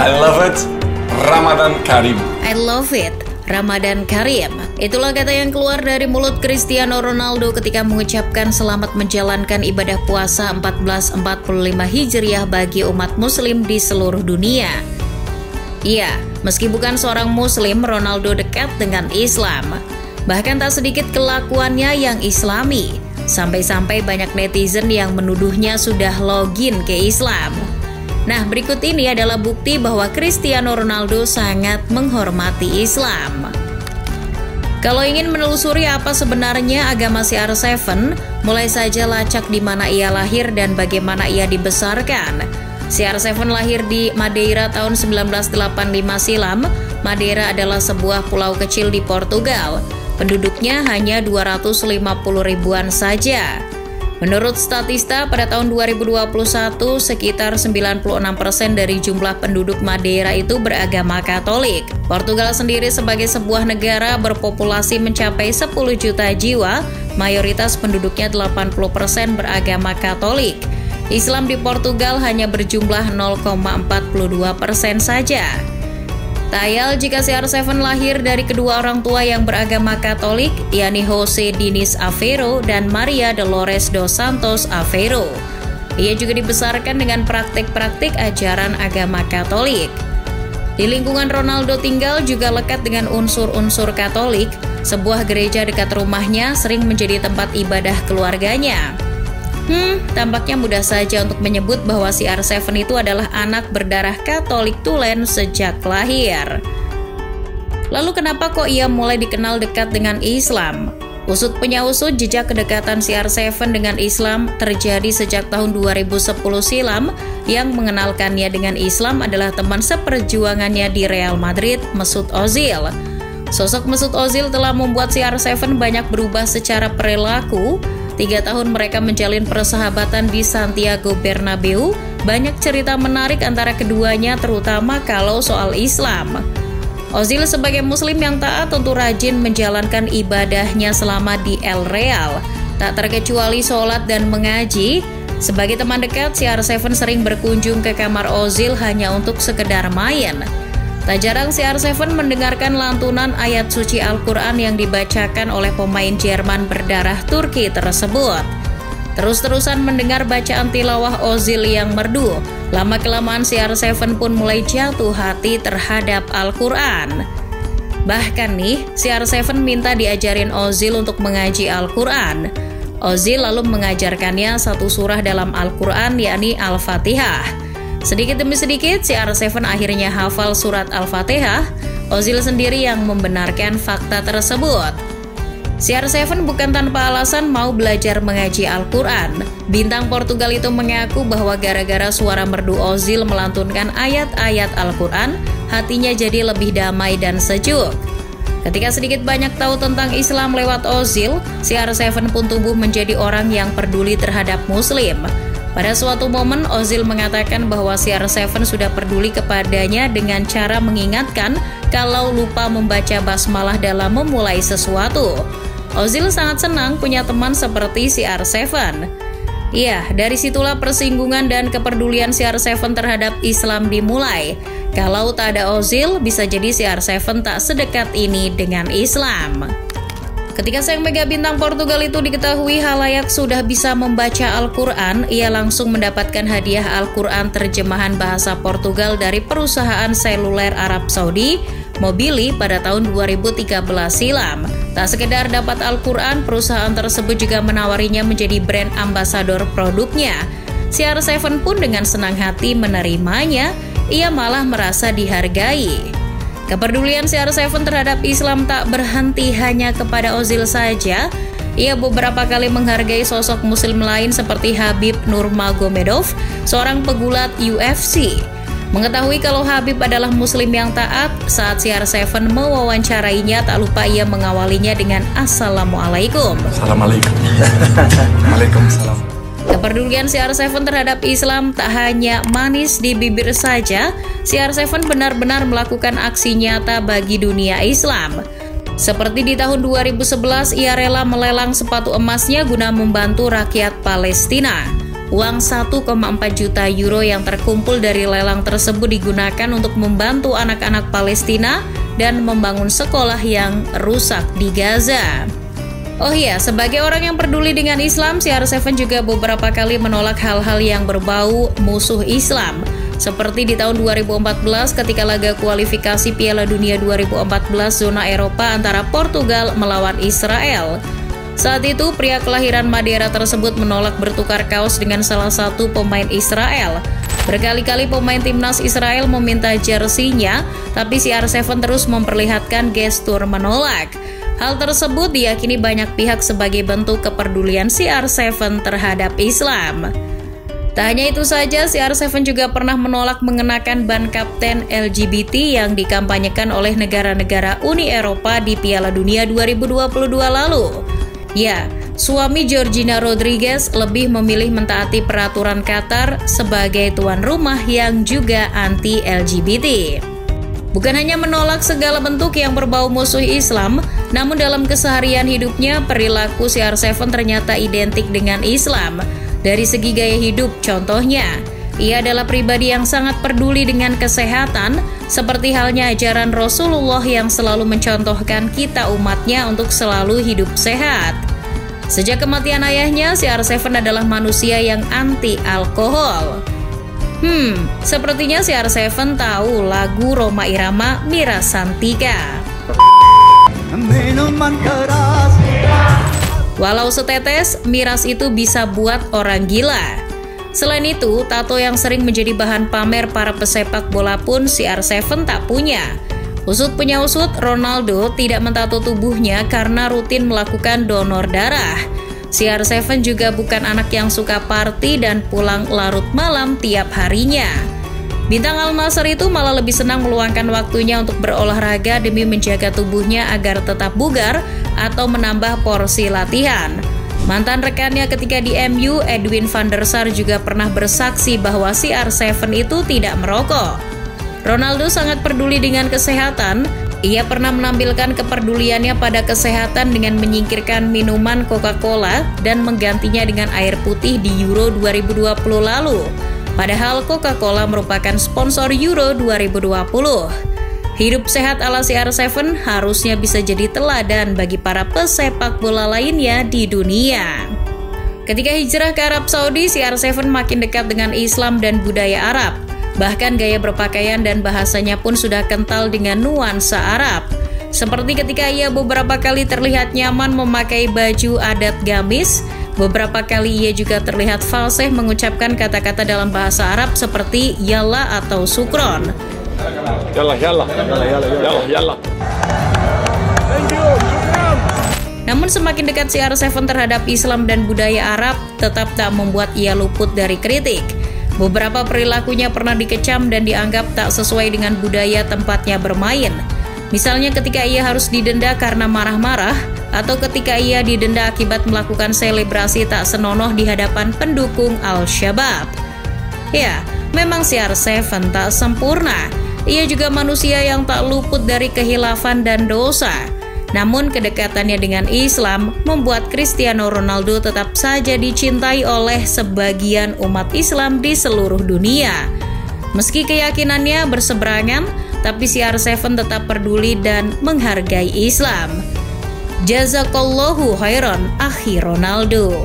I love it. Ramadan Karim. I love it. Ramadan Karim. Itulah kata yang keluar dari mulut Cristiano Ronaldo ketika mengucapkan selamat menjalankan ibadah puasa 1445 Hijriah bagi umat muslim di seluruh dunia. Iya, meski bukan seorang muslim, Ronaldo dekat dengan Islam. Bahkan tak sedikit kelakuannya yang islami. Sampai-sampai banyak netizen yang menuduhnya sudah login ke Islam. Nah, berikut ini adalah bukti bahwa Cristiano Ronaldo sangat menghormati Islam. Kalau ingin menelusuri apa sebenarnya agama CR7, mulai saja lacak di mana ia lahir dan bagaimana ia dibesarkan. CR7 lahir di Madeira tahun 1985 silam. Madeira adalah sebuah pulau kecil di Portugal. Penduduknya hanya 250 ribuan saja. Menurut Statista, pada tahun 2021, sekitar 96% dari jumlah penduduk Madeira itu beragama Katolik. Portugal sendiri sebagai sebuah negara berpopulasi mencapai 10 juta jiwa, mayoritas penduduknya 80% beragama Katolik. Islam di Portugal hanya berjumlah 0,42% saja. Tayal jika CR7 lahir dari kedua orang tua yang beragama Katolik, yakni Jose Diniz Aveiro dan Maria Dolores dos Santos Aveiro. Ia juga dibesarkan dengan praktik-praktik ajaran agama Katolik. Di lingkungan Ronaldo tinggal juga lekat dengan unsur-unsur Katolik. Sebuah gereja dekat rumahnya sering menjadi tempat ibadah keluarganya. Tampaknya mudah saja untuk menyebut bahwa CR7 itu adalah anak berdarah Katolik tulen sejak lahir. Lalu kenapa kok ia mulai dikenal dekat dengan Islam? Usut punya usut, jejak kedekatan CR7 dengan Islam terjadi sejak tahun 2010 silam. Yang mengenalkannya dengan Islam adalah teman seperjuangannya di Real Madrid, Mesut Ozil. Sosok Mesut Ozil telah membuat CR7 banyak berubah secara perilaku. 3 tahun mereka menjalin persahabatan di Santiago Bernabeu. Banyak cerita menarik antara keduanya, terutama kalau soal Islam. Ozil sebagai muslim yang taat tentu rajin menjalankan ibadahnya selama di El Real, tak terkecuali sholat dan mengaji. Sebagai teman dekat, CR7 sering berkunjung ke kamar Ozil hanya untuk sekedar main. Tak jarang CR7 mendengarkan lantunan ayat suci Al-Quran yang dibacakan oleh pemain Jerman berdarah Turki tersebut. Terus-terusan mendengar bacaan tilawah Ozil yang merdu, lama-kelamaan CR7 pun mulai jatuh hati terhadap Al-Quran. Bahkan nih, CR7 minta diajarin Ozil untuk mengaji Al-Quran. Ozil lalu mengajarkannya satu surah dalam Al-Quran, yakni Al-Fatihah. Sedikit demi sedikit, CR7 akhirnya hafal surat Al-Fatihah. Ozil sendiri yang membenarkan fakta tersebut. CR7 bukan tanpa alasan mau belajar mengaji Al-Quran. Bintang Portugal itu mengaku bahwa gara-gara suara merdu Ozil melantunkan ayat-ayat Al-Quran, hatinya jadi lebih damai dan sejuk. Ketika sedikit banyak tahu tentang Islam lewat Ozil, CR7 pun tumbuh menjadi orang yang peduli terhadap Muslim. Pada suatu momen, Ozil mengatakan bahwa CR7 sudah peduli kepadanya dengan cara mengingatkan kalau lupa membaca basmalah dalam memulai sesuatu. Ozil sangat senang punya teman seperti CR7. Iya, dari situlah persinggungan dan kepedulian CR7 terhadap Islam dimulai. Kalau tak ada Ozil, bisa jadi CR7 tak sedekat ini dengan Islam. Ketika sang mega bintang Portugal itu diketahui halayak sudah bisa membaca Al-Quran, ia langsung mendapatkan hadiah Al-Quran terjemahan bahasa Portugal dari perusahaan seluler Arab Saudi, Mobili, pada tahun 2013 silam. Tak sekedar dapat Al-Quran, perusahaan tersebut juga menawarinya menjadi brand ambasador produknya. CR7 pun dengan senang hati menerimanya, ia malah merasa dihargai. Kepedulian CR7 terhadap Islam tak berhenti hanya kepada Ozil saja. Ia beberapa kali menghargai sosok muslim lain seperti Khabib Nurmagomedov, seorang pegulat UFC. Mengetahui kalau Khabib adalah muslim yang taat, saat CR7 mewawancarainya, tak lupa ia mengawalinya dengan Assalamualaikum. Assalamualaikum. Waalaikumsalam. Kepedulian CR7 terhadap Islam tak hanya manis di bibir saja, CR7 benar-benar melakukan aksi nyata bagi dunia Islam. Seperti di tahun 2011, ia rela melelang sepatu emasnya guna membantu rakyat Palestina. Uang 1,4 juta euro yang terkumpul dari lelang tersebut digunakan untuk membantu anak-anak Palestina dan membangun sekolah yang rusak di Gaza. Oh iya, sebagai orang yang peduli dengan Islam, CR7 juga beberapa kali menolak hal-hal yang berbau musuh Islam. Seperti di tahun 2014 ketika laga kualifikasi Piala Dunia 2014 zona Eropa antara Portugal melawan Israel. Saat itu, pria kelahiran Madeira tersebut menolak bertukar kaos dengan salah satu pemain Israel. Berkali-kali pemain timnas Israel meminta jersinya, tapi CR7 terus memperlihatkan gestur menolak. Hal tersebut diyakini banyak pihak sebagai bentuk kepedulian CR7 terhadap Islam. Tak hanya itu saja, CR7 juga pernah menolak mengenakan ban kapten LGBT yang dikampanyekan oleh negara-negara Uni Eropa di Piala Dunia 2022 lalu. Ya, suami Georgina Rodriguez lebih memilih mentaati peraturan Qatar sebagai tuan rumah yang juga anti-LGBT. Bukan hanya menolak segala bentuk yang berbau musuh Islam, namun dalam keseharian hidupnya, perilaku CR7 ternyata identik dengan Islam. Dari segi gaya hidup, contohnya, ia adalah pribadi yang sangat peduli dengan kesehatan, seperti halnya ajaran Rasulullah yang selalu mencontohkan kita umatnya untuk selalu hidup sehat. Sejak kematian ayahnya, CR7 adalah manusia yang anti-alkohol. Sepertinya CR7 tahu lagu Rhoma Irama Mira Santika. Walau setetes, miras itu bisa buat orang gila. Selain itu, tato yang sering menjadi bahan pamer para pesepak bola pun CR7 tak punya. Usut punya usut, Ronaldo tidak mentato tubuhnya karena rutin melakukan donor darah. CR7 juga bukan anak yang suka party dan pulang larut malam tiap harinya. Bintang Al Nassr itu malah lebih senang meluangkan waktunya untuk berolahraga demi menjaga tubuhnya agar tetap bugar atau menambah porsi latihan. Mantan rekannya ketika di MU, Edwin van der Sar, juga pernah bersaksi bahwa CR7 itu tidak merokok. Ronaldo sangat peduli dengan kesehatan. Ia pernah menampilkan kepeduliannya pada kesehatan dengan menyingkirkan minuman Coca-Cola dan menggantinya dengan air putih di Euro 2020 lalu. Padahal Coca-Cola merupakan sponsor Euro 2020. Hidup sehat ala CR7 harusnya bisa jadi teladan bagi para pesepak bola lainnya di dunia. Ketika hijrah ke Arab Saudi, CR7 makin dekat dengan Islam dan budaya Arab. Bahkan gaya berpakaian dan bahasanya pun sudah kental dengan nuansa Arab. Seperti ketika ia beberapa kali terlihat nyaman memakai baju adat gamis, beberapa kali ia juga terlihat fasih mengucapkan kata-kata dalam bahasa Arab seperti yalla atau sukron. Yalla, yalla, yalla, yalla, yalla. Namun semakin dekat CR7 terhadap Islam dan budaya Arab, tetap tak membuat ia luput dari kritik. Beberapa perilakunya pernah dikecam dan dianggap tak sesuai dengan budaya tempatnya bermain. Misalnya ketika ia harus didenda karena marah-marah, atau ketika ia didenda akibat melakukan selebrasi tak senonoh di hadapan pendukung Al-Shabaab. Ya, memang CR7 tak sempurna. Ia juga manusia yang tak luput dari kehilafan dan dosa. Namun kedekatannya dengan Islam membuat Cristiano Ronaldo tetap saja dicintai oleh sebagian umat Islam di seluruh dunia. Meski keyakinannya berseberangan, tapi CR7 tetap peduli dan menghargai Islam. Jazakallahu khairan, akhi Ronaldo.